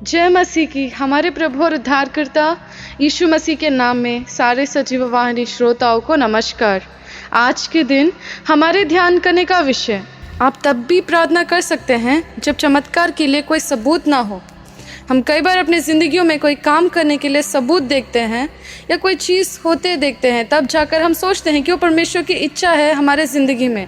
जय मसीह की। हमारे प्रभु और उद्धारकर्ता यीशु मसीह के नाम में सारे सजीव वाहिनी श्रोताओं को नमस्कार। आज के दिन हमारे ध्यान करने का विषय, आप तब भी प्रार्थना कर सकते हैं जब चमत्कार के लिए कोई सबूत ना हो। हम कई बार अपनी ज़िंदगियों में कोई काम करने के लिए सबूत देखते हैं या कोई चीज़ होते देखते हैं, तब जाकर हम सोचते हैं कि वो परमेश्वर की इच्छा है हमारे ज़िंदगी में,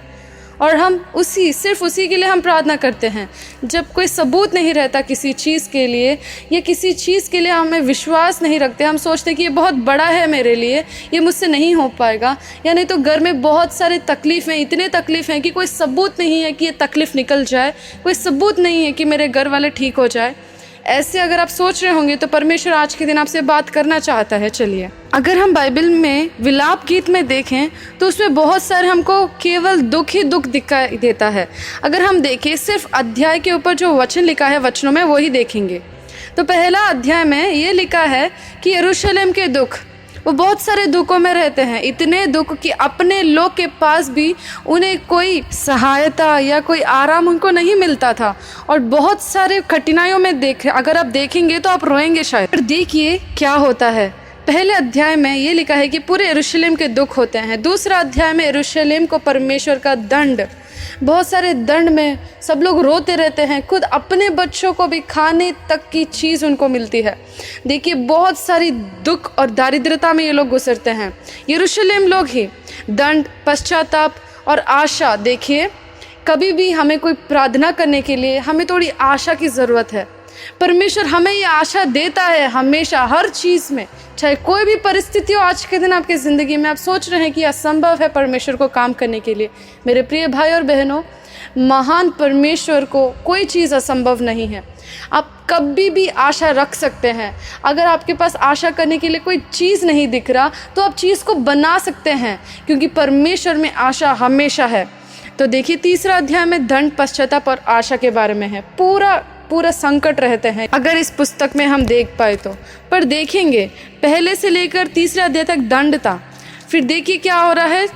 और हम सिर्फ उसी के लिए हम प्रार्थना करते हैं। जब कोई सबूत नहीं रहता किसी चीज़ के लिए या किसी चीज़ के लिए हमें विश्वास नहीं रखते, हम सोचते हैं कि ये बहुत बड़ा है मेरे लिए, ये मुझसे नहीं हो पाएगा, या नहीं तो घर में बहुत सारे तकलीफ़ हैं, इतने तकलीफ़ हैं कि कोई सबूत नहीं है कि ये तकलीफ़ निकल जाए, कोई सबूत नहीं है कि मेरे घर वाले ठीक हो जाए। ऐसे अगर आप सोच रहे होंगे तो परमेश्वर आज के दिन आपसे बात करना चाहता है। चलिए, अगर हम बाइबल में विलाप गीत में देखें तो उसमें बहुत सारे हमको केवल दुख ही दुख दिखाई देता है। अगर हम देखें सिर्फ अध्याय के ऊपर जो वचन लिखा है, वचनों में वही देखेंगे तो पहला अध्याय में ये लिखा है कि यरूशलेम के दुख, वो बहुत सारे दुखों में रहते हैं, इतने दुख कि अपने लोग के पास भी उन्हें कोई सहायता या कोई आराम उनको नहीं मिलता था, और बहुत सारे कठिनाइयों में अगर आप देखेंगे तो आप रोएंगे शायद। पर देखिए क्या होता है। पहले अध्याय में ये लिखा है कि पूरे यरूशलेम के दुख होते हैं। दूसरा अध्याय में यरूशलेम को परमेश्वर का दंड, बहुत सारे दंड में सब लोग रोते रहते हैं, खुद अपने बच्चों को भी खाने तक की चीज़ उनको मिलती है। देखिए, बहुत सारी दुख और दारिद्रता में ये लोग गुजरते हैं। यरूशलेम लोग ही दंड, पश्चाताप और आशा। देखिए, कभी भी हमें कोई प्रार्थना करने के लिए हमें थोड़ी आशा की ज़रूरत है। परमेश्वर हमें ये आशा देता है हमेशा, हर चीज़ में, चाहे कोई भी परिस्थिति हो। आज के दिन आपकी ज़िंदगी में आप सोच रहे हैं कि असंभव है परमेश्वर को काम करने के लिए, मेरे प्रिय भाई और बहनों, महान परमेश्वर को कोई चीज़ असंभव नहीं है। आप कभी भी आशा रख सकते हैं। अगर आपके पास आशा करने के लिए कोई चीज़ नहीं दिख रहा तो आप चीज़ को बना सकते हैं, क्योंकि परमेश्वर में आशा हमेशा है। तो देखिए, तीसरा अध्याय में दंड, पश्चाताप और आशा के बारे में है। पूरा संकट रहते हैं अगर इस पुस्तक में हम देख पाए तो। पर देखेंगे पहले से लेकर तीसरे अध्याय तक दंड था। फिर देखिए क्या हो रहा है।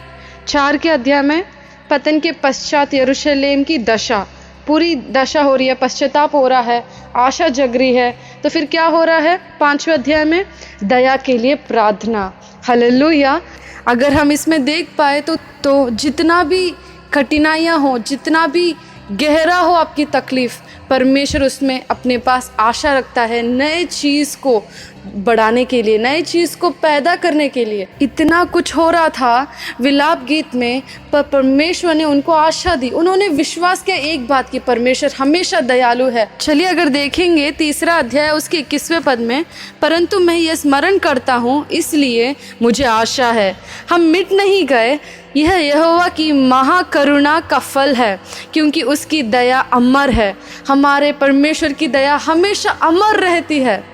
4 के अध्याय में पतन के पश्चात यरूशलेम की दशा, पूरी दशा हो रही है, पश्चाताप हो रहा है, आशा जग रही है। तो फिर क्या हो रहा है 5वें अध्याय में, दया के लिए प्रार्थना। हालेलुया। अगर हम इसमें देख पाए तो जितना भी कठिनाइयाँ हो, जितना भी गहरा हो आपकी तकलीफ़, परमेश्वर उसमें अपने पास आशा रखता है नए चीज़ को बढ़ाने के लिए, नए चीज़ को पैदा करने के लिए। इतना कुछ हो रहा था विलाप गीत में, पर परमेश्वर ने उनको आशा दी। उन्होंने विश्वास किया एक बात की, परमेश्वर हमेशा दयालु है। चलिए, अगर देखेंगे तीसरा अध्याय उसके 21वें पद में, परंतु मैं ये स्मरण करता हूँ, इसलिए मुझे आशा है, हम मिट नहीं गए, यह यहोवा की महाकरुणा का फल है, क्योंकि उसकी दया अमर है। हमारे परमेश्वर की दया हमेशा अमर रहती है,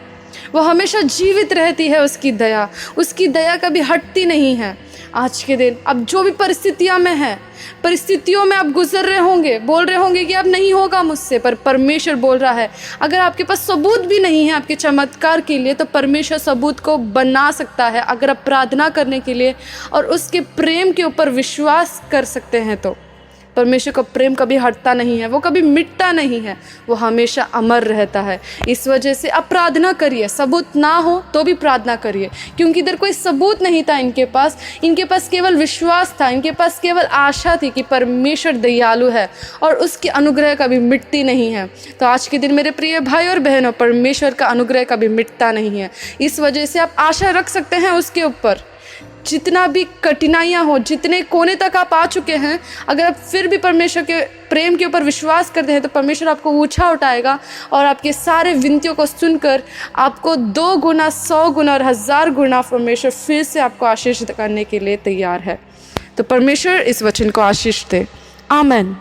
वो हमेशा जीवित रहती है। उसकी दया कभी हटती नहीं है। आज के दिन अब जो भी परिस्थितियों में आप गुजर रहे होंगे, बोल रहे होंगे कि अब नहीं होगा मुझसे, पर परमेश्वर बोल रहा है, अगर आपके पास सबूत भी नहीं है आपके चमत्कार के लिए, तो परमेश्वर सबूत को बना सकता है। अगर आप प्रार्थना करने के लिए और उसके प्रेम के ऊपर विश्वास कर सकते हैं तो परमेश्वर का प्रेम कभी हटता नहीं है, वो कभी मिटता नहीं है, वो हमेशा अमर रहता है। इस वजह से आप प्रार्थना करिए, सबूत ना हो तो भी प्रार्थना करिए, क्योंकि इधर कोई सबूत नहीं था इनके पास केवल विश्वास था, इनके पास केवल आशा थी कि परमेश्वर दयालु है और उसकी अनुग्रह कभी मिटती नहीं है। तो आज के दिन मेरे प्रिय भाई और बहनों, परमेश्वर का अनुग्रह कभी मिटता नहीं है। इस वजह से आप आशा रख सकते हैं उसके ऊपर। जितना भी कठिनाइयाँ हो, जितने कोने तक आप आ चुके हैं, अगर आप फिर भी परमेश्वर के प्रेम के ऊपर विश्वास करते हैं तो परमेश्वर आपको ऊंचा उठाएगा और आपके सारे विनतियों को सुनकर आपको 2 गुना, 100 गुना और 1000 गुना परमेश्वर फिर से आपको आशीष करने के लिए तैयार है। तो परमेश्वर इस वचन को आशीष दे। आमीन।